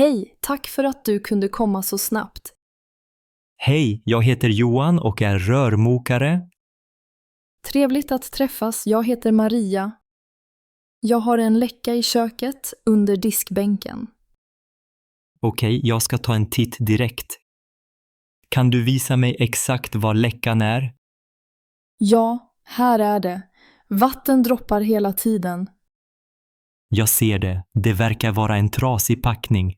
Hej, tack för att du kunde komma så snabbt. Hej, jag heter Johan och är rörmokare. Trevligt att träffas, jag heter Maria. Jag har en läcka i köket under diskbänken. Okej, jag ska ta en titt direkt. Kan du visa mig exakt var läckan är? Ja, här är det. Vatten droppar hela tiden. Jag ser det. Det verkar vara en trasig packning.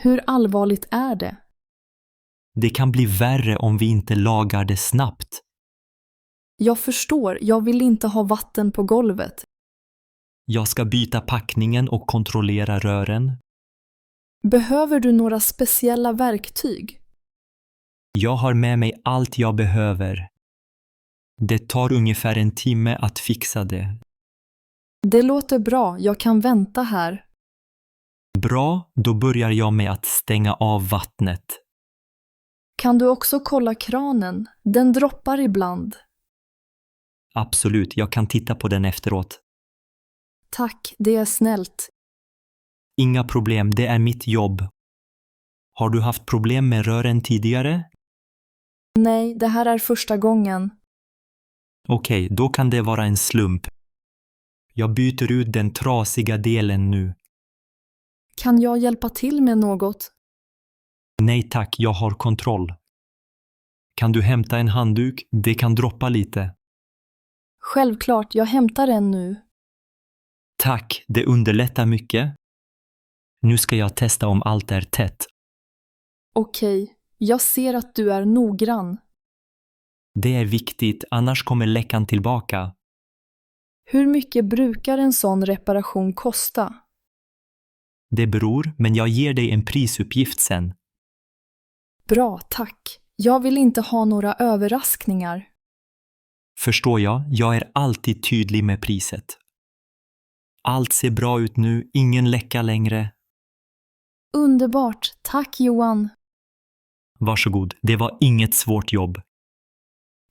Hur allvarligt är det? Det kan bli värre om vi inte lagar det snabbt. Jag förstår, jag vill inte ha vatten på golvet. Jag ska byta packningen och kontrollera rören. Behöver du några speciella verktyg? Jag har med mig allt jag behöver. Det tar ungefär en timme att fixa det. Det låter bra, jag kan vänta här. Bra, då börjar jag med att stänga av vattnet. Kan du också kolla kranen? Den droppar ibland. Absolut, jag kan titta på den efteråt. Tack, det är snällt. Inga problem, det är mitt jobb. Har du haft problem med rören tidigare? Nej, det här är första gången. Okej, då kan det vara en slump. Jag byter ut den trasiga delen nu. Kan jag hjälpa till med något? Nej tack, jag har kontroll. Kan du hämta en handduk? Det kan droppa lite. Självklart, jag hämtar en nu. Tack, det underlättar mycket. Nu ska jag testa om allt är tätt. Okej, jag ser att du är noggrann. Det är viktigt, annars kommer läckan tillbaka. Hur mycket brukar en sån reparation kosta? Det beror, men jag ger dig en prisuppgift sen. Bra, tack. Jag vill inte ha några överraskningar. Förstår jag är alltid tydlig med priset. Allt ser bra ut nu, ingen läcka längre. Underbart, tack Johan. Varsågod, det var inget svårt jobb.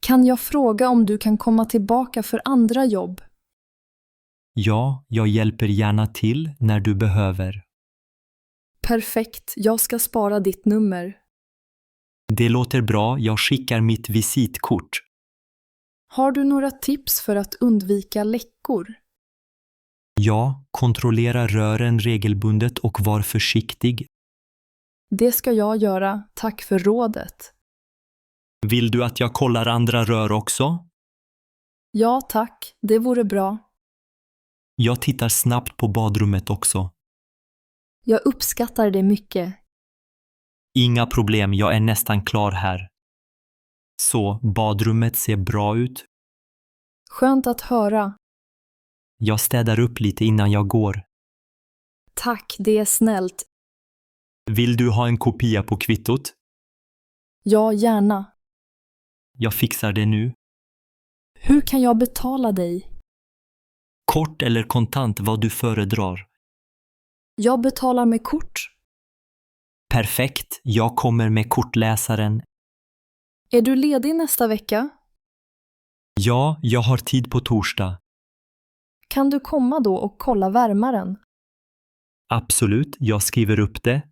Kan jag fråga om du kan komma tillbaka för andra jobb? Ja, jag hjälper gärna till när du behöver. Perfekt, jag ska spara ditt nummer. Det låter bra, jag skickar mitt visitkort. Har du några tips för att undvika läckor? Ja, kontrollera rören regelbundet och var försiktig. Det ska jag göra, tack för rådet. Vill du att jag kollar andra rör också? Ja, tack, det vore bra. Jag tittar snabbt på badrummet också. Jag uppskattar det mycket. Inga problem, jag är nästan klar här. Så, badrummet ser bra ut. Skönt att höra. Jag städar upp lite innan jag går. Tack, det är snällt. Vill du ha en kopia på kvittot? Ja, gärna. Jag fixar det nu. Hur kan jag betala dig? Kort eller kontant, vad du föredrar. Jag betalar med kort. Perfekt, jag kommer med kortläsaren. Är du ledig nästa vecka? Ja, jag har tid på torsdag. Kan du komma då och kolla värmaren? Absolut, jag skriver upp det.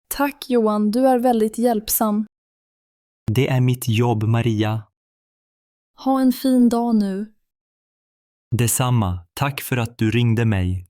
Tack Johan, du är väldigt hjälpsam. Det är mitt jobb, Maria. Ha en fin dag nu. Detsamma, tack för att du ringde mig.